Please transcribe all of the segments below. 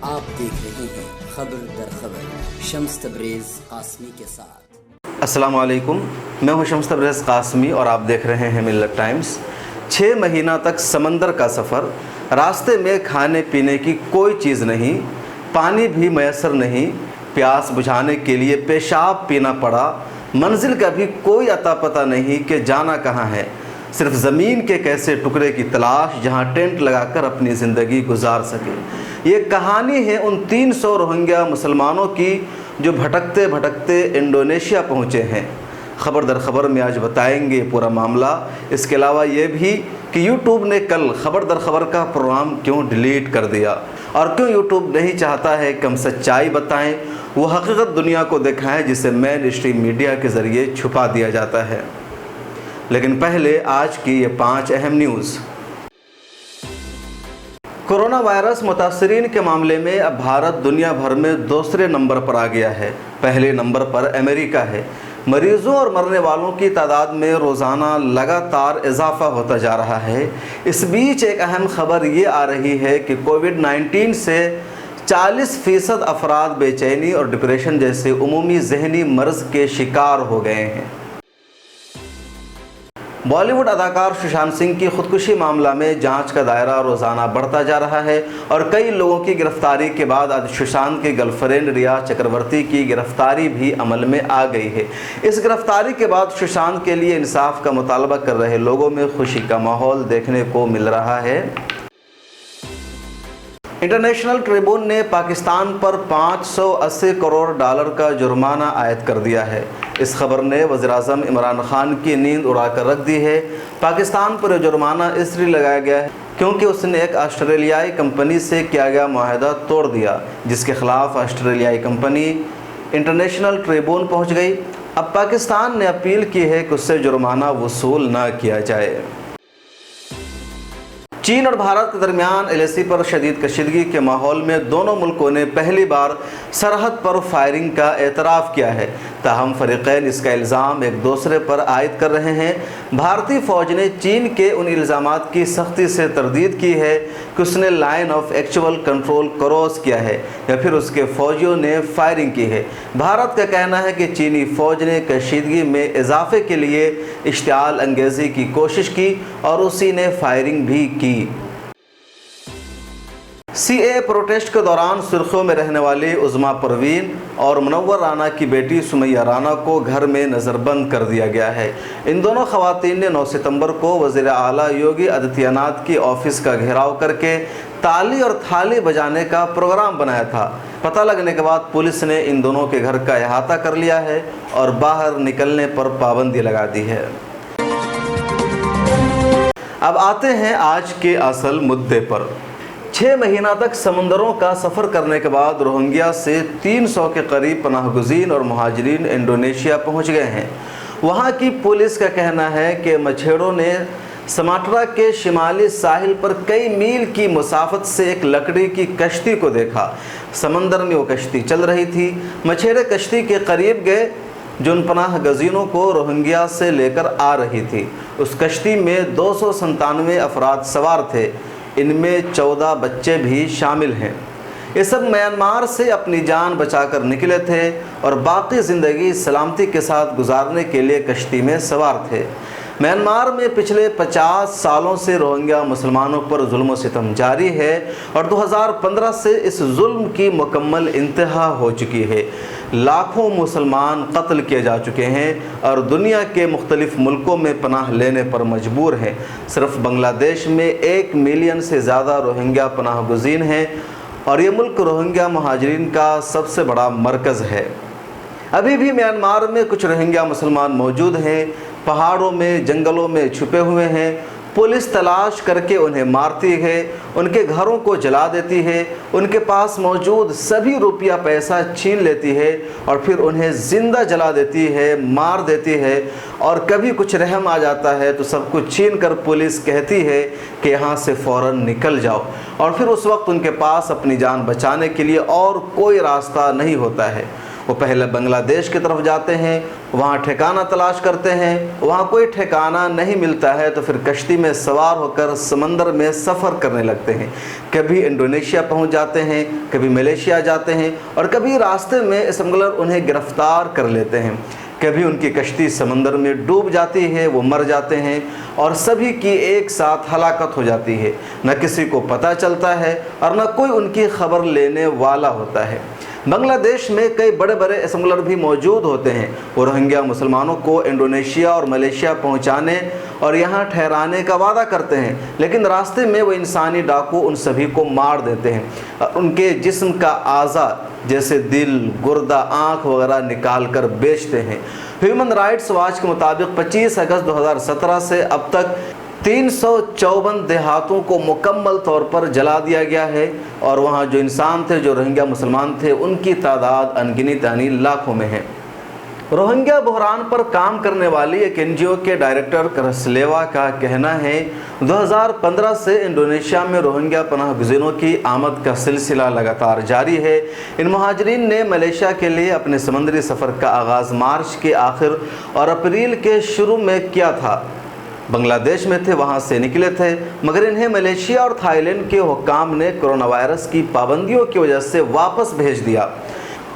आप देख रहे हैं खबर दर खबर शम्स तबरेज़ कासमी के साथ। अस्सलाम वालेकुम, मैं हूं शम्स तबरेज़ कासमी और आप देख रहे हैं मिल्लत टाइम्स। 6 महीना तक समंदर का सफ़र, रास्ते में खाने पीने की कोई चीज़ नहीं, पानी भी मैसर नहीं, प्यास बुझाने के लिए पेशाब पीना पड़ा, मंजिल का भी कोई अता पता नहीं कि जाना कहाँ है, सिर्फ ज़मीन के कैसे टुकड़े की तलाश जहाँ टेंट लगाकर अपनी ज़िंदगी गुजार सके। ये कहानी है उन 300 रोहिंग्या मुसलमानों की जो भटकते भटकते इंडोनेशिया पहुँचे हैं। खबर दर खबर में आज बताएंगे पूरा मामला। इसके अलावा ये भी कि यूट्यूब ने कल खबर दर खबर का प्रोग्राम क्यों डिलीट कर दिया और क्यों यूट्यूब नहीं चाहता है कि हम सच्चाई बताएं, वो हकीकत दुनिया को दिखाएं जिसे मेन स्ट्रीम मीडिया के ज़रिए छुपा दिया जाता है। लेकिन पहले आज की ये 5 अहम न्यूज़। कोरोना वायरस मुतासरीन के मामले में अब भारत दुनिया भर में दूसरे नंबर पर आ गया है। पहले नंबर पर अमेरिका है। मरीजों और मरने वालों की तादाद में रोज़ाना लगातार इजाफा होता जा रहा है। इस बीच एक अहम खबर ये आ रही है कि कोविड-19 से 40% अफराद बेचैनी और डिप्रेशन जैसे उमूमी जहनी मर्ज़ के शिकार हो गए हैं। बॉलीवुड अदाकार सुशांत सिंह की खुदकुशी मामला में जांच का दायरा रोज़ाना बढ़ता जा रहा है और कई लोगों की गिरफ्तारी के बाद आज सुशांत की गर्लफ्रेंड रिया चक्रवर्ती की गिरफ्तारी भी अमल में आ गई है। इस गिरफ्तारी के बाद सुशांत के लिए इंसाफ का मुतालबा कर रहे लोगों में खुशी का माहौल देखने को मिल रहा है। इंटरनेशनल ट्रिब्यून ने पाकिस्तान पर $580 करोड़ का जुर्माना आयद कर दिया है। इस खबर ने वज़ीर-ए-आज़म इमरान खान की नींद उड़ाकर रख दी है। पाकिस्तान पर जुर्माना इसलिए लगाया गया है क्योंकि उसने एक ऑस्ट्रेलियाई कंपनी से किया गया मुआहदा तोड़ दिया, जिसके खिलाफ ऑस्ट्रेलियाई कंपनी इंटरनेशनल ट्रिब्यून पहुंच गई। अब पाकिस्तान ने अपील की है कि उससे जुर्माना वसूल न किया जाए। चीन और भारत के दरमियान एलएसी पर शदीद कशीदगी के माहौल में दोनों मुल्कों ने पहली बार सरहद पर फायरिंग का एतराफ़ किया है। ताहम फ़रीक़ैन इसका इल्ज़ाम एक दूसरे पर आयद कर रहे हैं। भारतीय फ़ौज ने चीन के उन इल्ज़ामात की सख्ती से तरदीद की है कि उसने line of actual control cross किया है या फिर उसके फ़ौजियों ने फायरिंग की है। भारत का कहना है कि चीनी फ़ौज ने कशीदगी में इजाफे के लिए इश्तिआल अंगेज़ी की कोशिश की और उसी ने फायरिंग भी की। सीए प्रोटेस्ट के दौरान सुर्खियों में रहने वाली उज़्मा परवीन और मुनव्वर राना की बेटी सुमैया राना को घर में नज़रबंद कर दिया गया है। इन दोनों ख़वातीन ने 9 सितंबर को वज़ीर आला योगी आदित्यनाथ की ऑफिस का घेराव करके ताली और थाली बजाने का प्रोग्राम बनाया था। पता लगने के बाद पुलिस ने इन दोनों के घर का अहाता कर लिया है और बाहर निकलने पर पाबंदी लगा दी है। अब आते हैं आज के असल मुद्दे पर। 6 महीना तक समंदरों का सफ़र करने के बाद रोहिंग्या से 300 के करीब पनाहगुज़ीन और मुहाजिरीन इंडोनेशिया पहुंच गए हैं। वहां की पुलिस का कहना है कि मछेड़ों ने समाट्रा के शिमाली साहिल पर कई मील की मुसाफत से एक लकड़ी की कश्ती को देखा। समंदर में वो कश्ती चल रही थी। मछेड़े कश्ती के करीब गए जो उन पनाह गज़ीनों को रोहिंग्या से लेकर आ रही थी। उस कश्ती में 297 अफराद सवार थे, इनमें 14 बच्चे भी शामिल हैं। ये सब म्यांमार से अपनी जान बचाकर निकले थे और बाकी ज़िंदगी सलामती के साथ गुजारने के लिए कश्ती में सवार थे। म्यांमार में पिछले 50 सालों से रोहिंग्या मुसलमानों पर जुल्म सितम जारी है और 2015 से इस जुल्म की मुकम्मल इंतहा हो चुकी है। लाखों मुसलमान कत्ल किए जा चुके हैं और दुनिया के मुख्तलिफ मुल्कों में पनाह लेने पर मजबूर हैं। सिर्फ बांग्लादेश में 1 मिलियन से ज़्यादा रोहिंग्या पनाह गुज़ीन हैं और ये मुल्क रोहिंग्या मुहाजिरीन का सबसे बड़ा मरकज़ है। अभी भी म्यांमार में कुछ रोहिंग्या मुसलमान मौजूद हैं, पहाड़ों में जंगलों में छुपे हुए हैं। पुलिस तलाश करके उन्हें मारती है, उनके घरों को जला देती है, उनके पास मौजूद सभी रुपया पैसा छीन लेती है और फिर उन्हें ज़िंदा जला देती है, मार देती है। और कभी कुछ रहम आ जाता है तो सब कुछ छीन कर पुलिस कहती है कि यहाँ से फ़ौरन निकल जाओ और फिर उस वक्त उनके पास अपनी जान बचाने के लिए और कोई रास्ता नहीं होता है। वो पहले बांग्लादेश की तरफ जाते हैं, वहाँ ठिकाना तलाश करते हैं, वहाँ कोई ठिकाना नहीं मिलता है तो फिर कश्ती में सवार होकर समंदर में सफ़र करने लगते हैं। कभी इंडोनेशिया पहुँच जाते हैं, कभी मलेशिया जाते हैं और कभी रास्ते में स्मगलर उन्हें गिरफ्तार कर लेते हैं। कभी उनकी कश्ती समंदर में डूब जाती है, वो मर जाते हैं और सभी की एक साथ हलाकत हो जाती है। न किसी को पता चलता है और न कोई उनकी खबर लेने वाला होता है। बांग्लादेश में कई बड़े बड़े स्मगलर भी मौजूद होते हैं। वो रोहिंग्या मुसलमानों को इंडोनेशिया और मलेशिया पहुंचाने और यहाँ ठहराने का वादा करते हैं, लेकिन रास्ते में वो इंसानी डाकू उन सभी को मार देते हैं। उनके जिस्म का आज़ा जैसे दिल, गुर्दा, आँख वगैरह निकाल कर बेचते हैं। ह्यूमन राइट्स वॉच के मुताबिक 25 अगस्त 2017 से अब तक 354 देहातों को मुकम्मल तौर पर जला दिया गया है और वहाँ जो इंसान थे, जो रोहिंग्या मुसलमान थे, उनकी तादाद अनगिनत यानी लाखों में है। रोहिंग्या बहरान पर काम करने वाली एक एनजीओ के डायरेक्टर करसलेवा का कहना है 2015 से इंडोनेशिया में रोहिंग्या पनाह गुज़ीरों की आमद का सिलसिला लगातार जारी है। इन महाजरीन ने मलेशिया के लिए अपने समुद्री सफ़र का आगाज़ मार्च के आखिर और अप्रैल के शुरू में किया था। बांग्लादेश में थे, वहाँ से निकले थे, मगर इन्हें मलेशिया और थाईलैंड के हुक्काम ने कोरोना वायरस की पाबंदियों की वजह से वापस भेज दिया।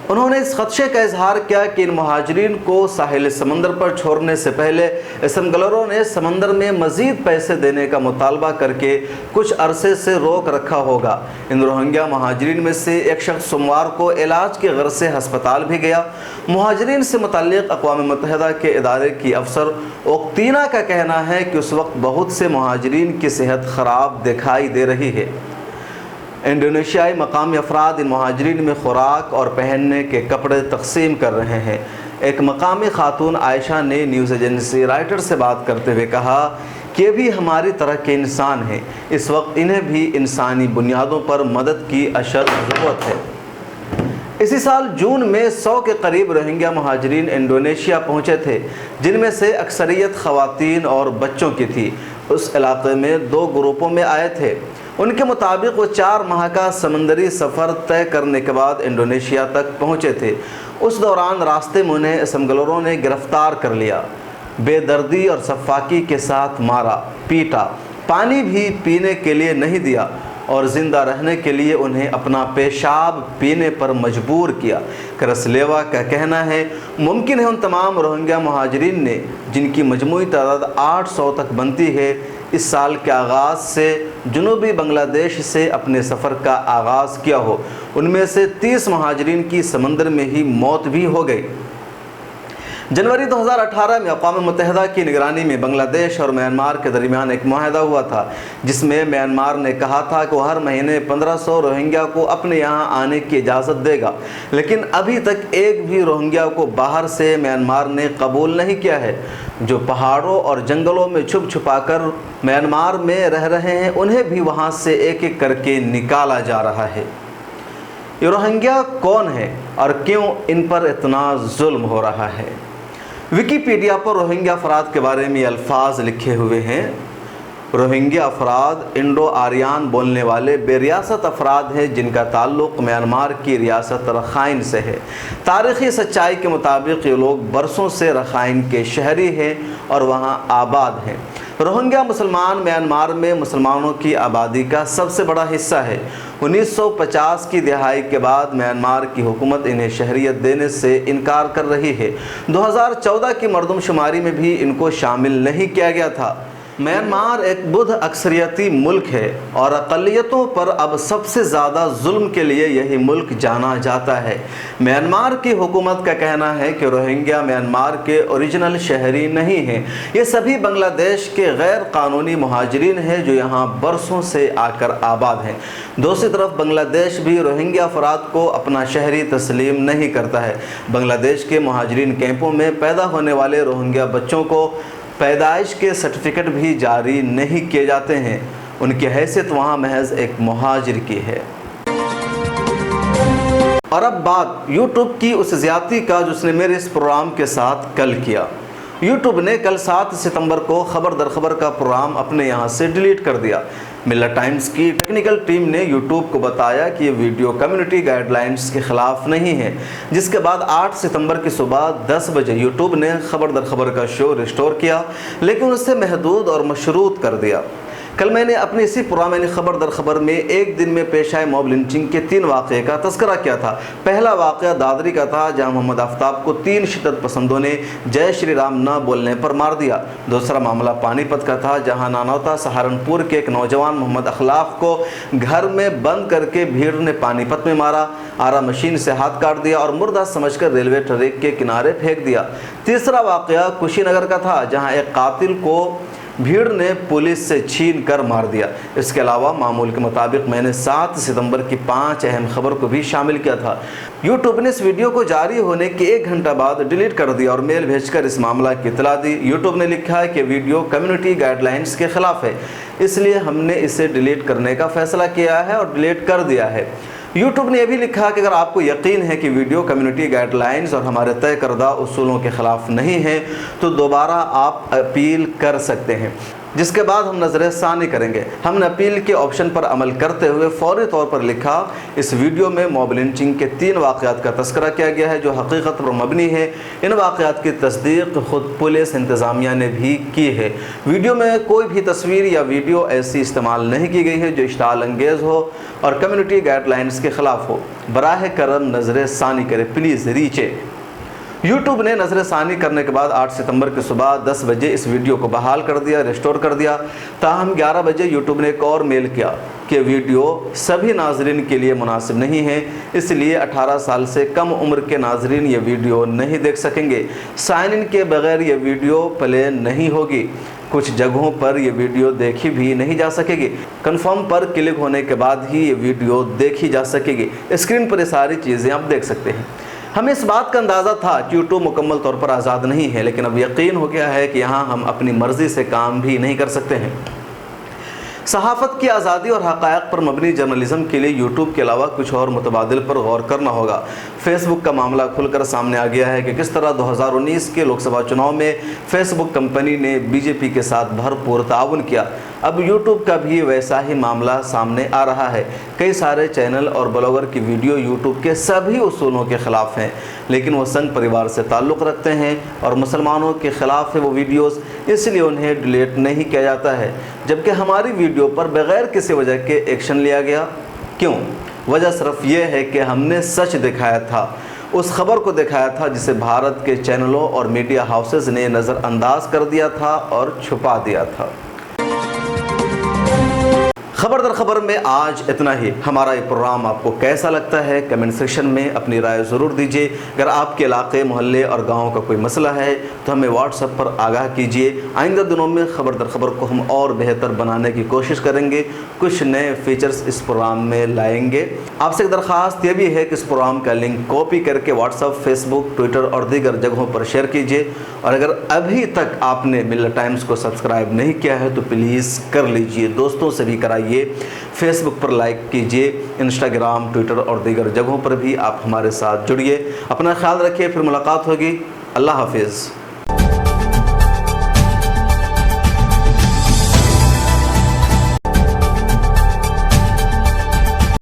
उन्होंने इस खदशे का इजहार किया कि इन महाजरीन को साहिल समंदर पर छोड़ने से पहले स्मगलरों ने समंदर में मज़ीद पैसे देने का मुतालबा करके कुछ अरसे से रोक रखा होगा। इन रोहिंग्या महाजरीन में से एक शख्स सोमवार को इलाज के गर्ज से हस्पताल भी गया। महाजरीन से मुतल्लिक़ अक़वाम मुत्तहिदा के इदारे की अफसर ओक्तीना का कहना है कि उस वक्त बहुत से महाजरीन की सेहत ख़राब दिखाई दे रही है। इंडोनेशियाई मकामी अफराद इन महाजरीन में खुराक और पहनने के कपड़े तकसीम कर रहे हैं। एक मकामी खातून आयशा ने न्यूज़ एजेंसी राइटर से बात करते हुए कहा कि ये भी हमारी तरह के इंसान हैं, इस वक्त इन्हें भी इंसानी बुनियादों पर मदद की अशद ज़रूरत है। इसी साल जून में 100 के करीब रोहिंग्या महाजरीन इंडोनेशिया पहुँचे थे, जिनमें से अक्सरियत ख़वातीन और बच्चों की थी। उस इलाके में 2 ग्रुपों में आए थे। उनके मुताबिक वो 4 माह का समंदरी सफ़र तय करने के बाद इंडोनेशिया तक पहुँचे थे। उस दौरान रास्ते में उन्हें स्मगलरों ने गिरफ़्तार कर लिया, बेदर्दी और सफाकी के साथ मारा, पीटा, पानी भी पीने के लिए नहीं दिया और ज़िंदा रहने के लिए उन्हें अपना पेशाब पीने पर मजबूर किया। करसलेवा का कहना है मुमकिन है उन तमाम रोहिंग्या महाजरीन ने, जिनकी मजमूई तादाद 800 तक बनती है, इस साल के आगाज़ से जनूबी बांग्लादेश से अपने सफ़र का आगाज़ किया हो। उनमें से 30 महाजरीन की समंदर में ही मौत भी हो गई। जनवरी 2018 में अक़वाम मुत्तहिदा की निगरानी में बांग्लादेश और म्यांमार के दरमियान एक मुआहदा हुआ था, जिसमें म्यांमार ने कहा था कि वो हर महीने 1500 रोहिंग्या को अपने यहाँ आने की इजाज़त देगा, लेकिन अभी तक एक भी रोहिंग्या को बाहर से म्यांमार ने कबूल नहीं किया है। जो पहाड़ों और जंगलों में छुप छुपा कर म्यांमार में रह रहे हैं, उन्हें भी वहाँ से एक एक करके निकाला जा रहा है। ये रोहिंग्या कौन है और क्यों इन पर इतना जुल्म हो रहा है? विकीपीडिया पर रोहिंग्या अफराद के बारे में अल्फाज लिखे हुए हैं। रोहिंग्या अफराद इंडो आर्यन बोलने वाले बेरियासत अफराद हैं, जिनका ताल्लुक़ म्यांमार की रियासत रखाइन से है। तारीख़ी सच्चाई के मुताबिक ये लोग बरसों से रखाइन के शहरी हैं और वहाँ आबाद हैं। रोहिंग्या मुसलमान म्यांमार में मुसलमानों की आबादी का सबसे बड़ा हिस्सा है। 1950 की दिहाई के बाद म्यांमार की हुकूमत इन्हें शहरियत देने से इनकार कर रही है। 2014 की मरदमशुमारी में भी इनको शामिल नहीं किया गया था। म्यांमार एक बुद्ध अक्सरियती मुल्क है और अक़लियतों पर अब सबसे ज़्यादा जुल्म के लिए यही मुल्क जाना जाता है। म्यांमार की हुकूमत का कहना है कि रोहिंग्या म्यांमार के ओरिजिनल शहरी नहीं हैं, ये सभी बांग्लादेश के गैर कानूनी मुहाजिरीन हैं जो यहाँ बरसों से आकर आबाद हैं। दूसरी तरफ बांग्लादेश भी रोहिंग्या अफराद को अपना शहरी तस्लीम नहीं करता है। बांग्लादेश के मुहाजिरीन कैंपों में पैदा होने वाले रोहिंग्या बच्चों को पैदाइश के सर्टिफिकेट भी जारी नहीं किए जाते हैं। उनकी हैसियत वहाँ महज एक मुहाजिर की है। और अब बात यूट्यूब की उस ज़्यादती का जो उसने मेरे इस प्रोग्राम के साथ कल किया। यूट्यूब ने कल 7 सितंबर को खबर दर खबर का प्रोग्राम अपने यहाँ से डिलीट कर दिया। मिल्लत टाइम्स की टेक्निकल टीम ने यूट्यूब को बताया कि ये वीडियो कम्युनिटी गाइडलाइंस के खिलाफ नहीं है, जिसके बाद 8 सितंबर की सुबह 10 बजे यूट्यूब ने खबर दर खबर का शो रिस्टोर किया, लेकिन उसे महदूद और मशरूत कर दिया। कल मैंने अपनी इसी पुरानी खबर दर खबर में एक दिन में पेश आए मॉब लिंचिंग के 3 वाक़े का तस्करा किया था। पहला वाक़या दादरी का था, जहां मोहम्मद आफ्ताब को 3 शिद्दत पसंदों ने जय श्री राम न बोलने पर मार दिया। दूसरा मामला पानीपत का था, जहां नानौता सहारनपुर के एक नौजवान मोहम्मद अखलाक को घर में बंद करके भीड़ ने पानीपत में मारा, आरा मशीन से हाथ काट दिया और मुर्दा समझकर रेलवे ट्रैक के किनारे फेंक दिया। तीसरा वाक़या कुशीनगर का था, जहाँ एक कातिल को भीड़ ने पुलिस से छीन कर मार दिया। इसके अलावा मामूल के मुताबिक मैंने 7 सितंबर की 5 अहम खबर को भी शामिल किया था। यूट्यूब ने इस वीडियो को जारी होने के 1 घंटा बाद डिलीट कर दिया और मेल भेजकर इस मामला की इतला दी। यूट्यूब ने लिखा है कि वीडियो कम्युनिटी गाइडलाइंस के खिलाफ है, इसलिए हमने इसे डिलीट करने का फैसला किया है और डिलीट कर दिया है। यूट्यूब ने यह भी लिखा कि अगर आपको यकीन है कि वीडियो कम्युनिटी गाइडलाइंस और हमारे तय करदा उसूलों के ख़िलाफ़ नहीं है तो दोबारा आप अपील कर सकते हैं, जिसके बाद हम नज़र सानी करेंगे। हमने अपील के ऑप्शन पर अमल करते हुए फौरी तौर पर लिखा, इस वीडियो में मॉब लिंचिंग के 3 वाक़यात का तस्करा किया गया है जो हकीकत पर मबनी है। इन वाक़यात की तस्दीक खुद पुलिस इंतज़ामिया ने भी की है। वीडियो में कोई भी तस्वीर या वीडियो ऐसी इस्तेमाल नहीं की गई है जो इश्ताल अंगेज़ हो और कम्युनिटी गाइडलाइंस के ख़िलाफ़ हो। बराह करम नज़र सानी करें, प्लीज़ रीचे। यूट्यूब ने नज़र सानी करने के बाद 8 सितंबर की सुबह 10 बजे इस वीडियो को बहाल कर दिया, रिस्टोर कर दिया। ताहम 11 बजे यूट्यूब ने एक और मेल किया कि वीडियो सभी नाजरीन के लिए मुनासिब नहीं है, इसलिए 18 साल से कम उम्र के नाजरीन ये वीडियो नहीं देख सकेंगे। साइन इन के बगैर ये वीडियो प्ले नहीं होगी। कुछ जगहों पर ये वीडियो देखी भी नहीं जा सकेगी। कन्फर्म पर क्लिक होने के बाद ही ये वीडियो देखी जा सकेगी। स्क्रीन पर ये सारी चीज़ें आप देख सकते हैं। हमें इस बात का अंदाज़ा था कि यूट्यूब मुकम्मल तौर पर आज़ाद नहीं है, लेकिन अब यकीन हो गया है कि यहाँ हम अपनी मर्ज़ी से काम भी नहीं कर सकते हैं। सहाफ़त की आज़ादी और हक़ायक़ पर मबनी जर्नलिज़म के लिए यूट्यूब के अलावा कुछ और मुतबादिल पर गौर करना होगा। फेसबुक का मामला खुलकर सामने आ गया है कि किस तरह 2019 के लोकसभा चुनाव में फेसबुक कंपनी ने बीजेपी के साथ भरपूर ताउन किया। अब यूट्यूब का भी वैसा ही मामला सामने आ रहा है। कई सारे चैनल और ब्लॉगर की वीडियो यूट्यूब के सभी उसूलों के ख़िलाफ़ हैं, लेकिन वो संघ परिवार से ताल्लुक़ रखते हैं और मुसलमानों के ख़िलाफ़ है वो वीडियोस, इसलिए उन्हें डिलीट नहीं किया जाता है। जबकि हमारी वीडियो पर बग़ैर किसी वजह के एक्शन लिया गया। क्यों? वजह सिर्फ ये है कि हमने सच दिखाया था, उस खबर को दिखाया था जिसे भारत के चैनलों और मीडिया हाउसेस ने नज़रअंदाज कर दिया था और छुपा दिया था। खबर दर खबर में आज इतना ही। हमारा ये प्रोग्राम आपको कैसा लगता है कमेंट सेक्शन में अपनी राय ज़रूर दीजिए। अगर आपके इलाके, मोहल्ले और गाँव का कोई मसला है तो हमें व्हाट्सएप पर आगाह कीजिए। आइंदा दिनों में खबर दर खबर को हम और बेहतर बनाने की कोशिश करेंगे, कुछ नए फीचर्स इस प्रोग्राम में लाएंगे। आपसे एक दरख्वास्त ये भी है कि इस प्रोग्राम का लिंक कॉपी करके व्हाट्सएप, फेसबुक, ट्विटर और दीगर जगहों पर शेयर कीजिए। और अगर अभी तक आपने मिल्लत टाइम्स को सब्सक्राइब नहीं किया है तो प्लीज़ कर लीजिए, दोस्तों से भी कराइए। फेसबुक पर लाइक कीजिए, इंस्टाग्राम, ट्विटर और दीगर जगहों पर भी आप हमारे साथ जुड़िए। अपना ख्याल रखिए, फिर मुलाकात होगी। अल्लाह हाफिज़।